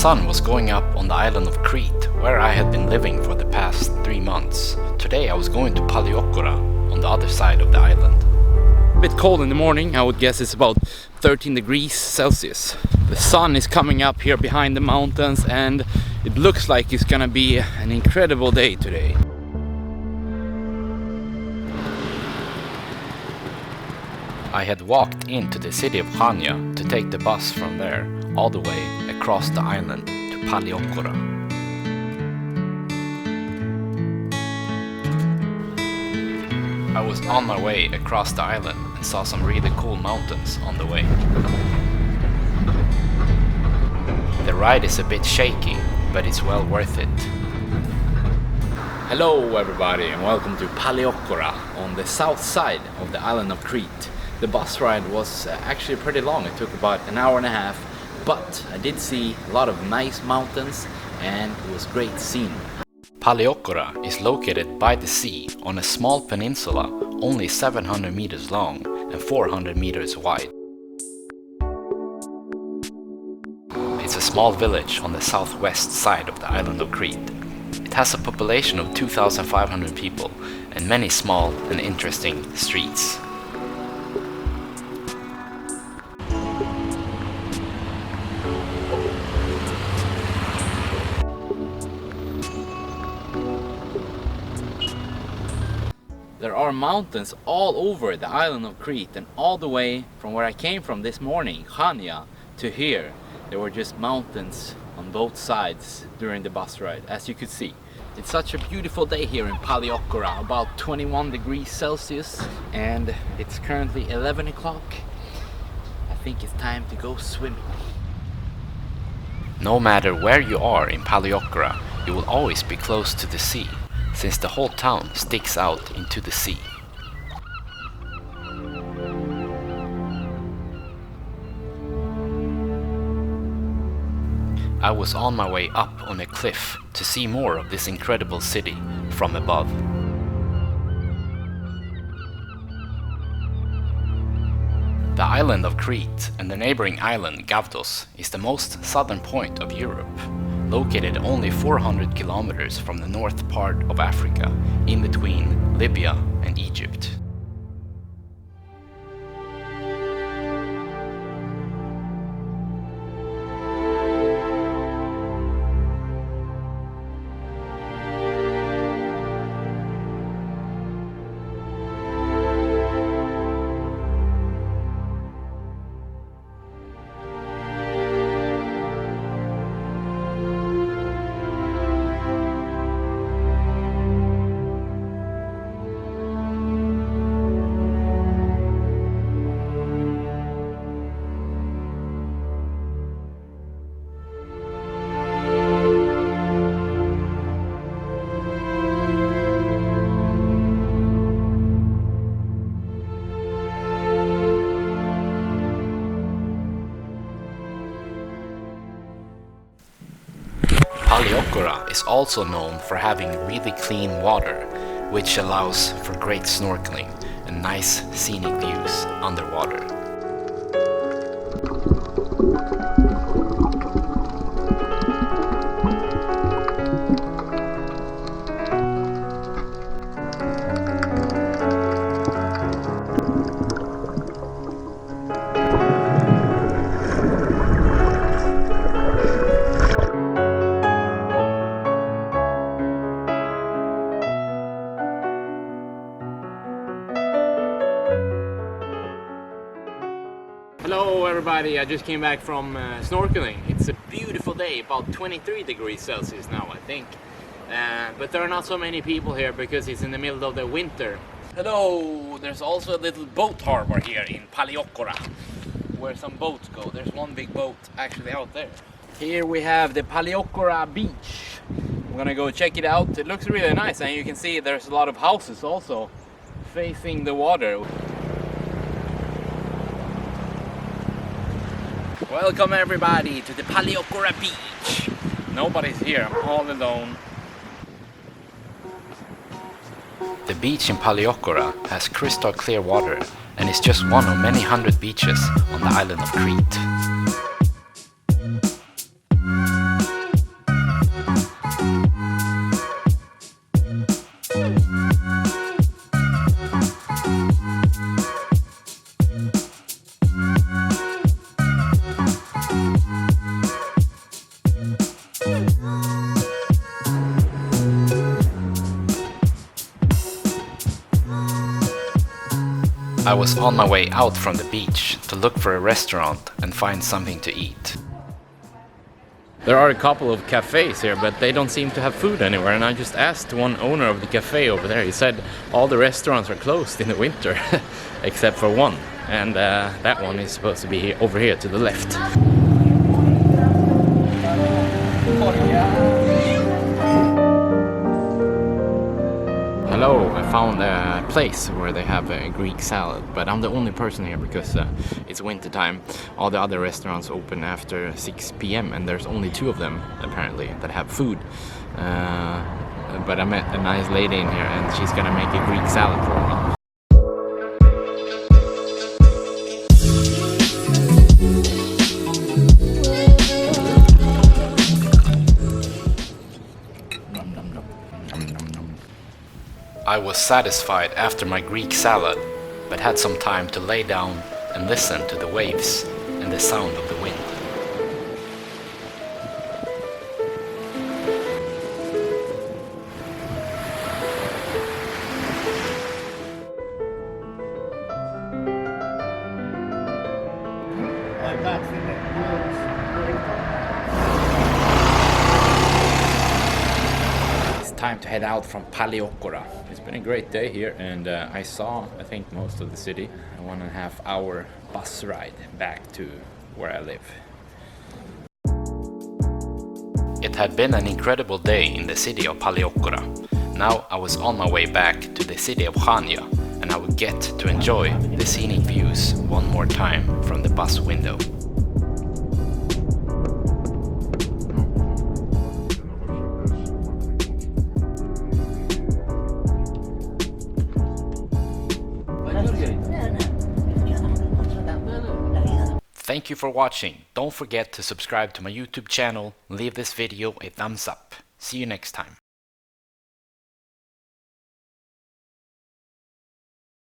sun was going up on the island of Crete, where I had been living for the past 3 months. Today I was going to Paleochora, on the other side of the island. A bit cold in the morning, I would guess it's about 13 degrees Celsius. The sun is coming up here behind the mountains and it looks like it's gonna be an incredible day today. I had walked into the city of Chania to take the bus from there all the way across the island to Paleochora. I was on my way across the island and saw some really cool mountains on the way. The ride is a bit shaky, but it's well worth it. Hello everybody and welcome to Paleochora on the south side of the island of Crete. The bus ride was actually pretty long, it took about an hour and a half, but I did see a lot of nice mountains and it was great scene. Paleochora is located by the sea on a small peninsula only 700 meters long and 400 meters wide. It's a small village on the southwest side of the island of Crete. It has a population of 2,500 people and many small and interesting streets. There are mountains all over the island of Crete, and all the way from where I came from this morning, Chania, to here, there were just mountains on both sides during the bus ride, as you could see. It's such a beautiful day here in Paleochora, about 21 degrees Celsius, and it's currently 11 o'clock. I think it's time to go swimming. No matter where you are in Paleochora, you will always be close to the sea, since the whole town sticks out into the sea. I was on my way up on a cliff to see more of this incredible city from above. The island of Crete and the neighboring island Gavdos is the most southern point of Europe, located only 400 kilometers from the north part of Africa, in between Libya and Egypt. Paleochora is also known for having really clean water, which allows for great snorkeling and nice scenic views underwater. Hello everybody, I just came back from snorkeling. It's a beautiful day, about 23 degrees Celsius now I think. But there are not so many people here because it's in the middle of the winter. Hello, there's also a little boat harbor here in Paleochora where some boats go. There's one big boat actually out there. Here we have the Paleochora beach. I'm gonna go check it out. It looks really nice and you can see there's a lot of houses also facing the water. Welcome everybody to the Paleochora beach. Nobody's here, I'm all alone. The beach in Paleochora has crystal clear water and is just one of many hundred beaches on the island of Crete. I was on my way out from the beach to look for a restaurant and find something to eat. There are a couple of cafes here, but they don't seem to have food anywhere, and I just asked one owner of the cafe over there. He said all the restaurants are closed in the winter except for one, and that one is supposed to be over here to the left. Hello, I found a place where they have a Greek salad, but I'm the only person here because it's winter time. All the other restaurants open after 6 p.m. and there's only 2 of them apparently that have food. But I met a nice lady in here and she's gonna make a Greek salad for me. I was satisfied after my Greek salad, but had some time to lay down and listen to the waves and the sound of the wind. Time to head out from Paleochora. It's been a great day here, and I saw, I think, most of the city. A 1.5 hour bus ride back to where I live. It had been an incredible day in the city of Paleochora. Now I was on my way back to the city of Chania, and I would get to enjoy the scenic views one more time from the bus window. Thank you for watching. Don't forget to subscribe to my YouTube channel, leave this video a thumbs up. See you next time.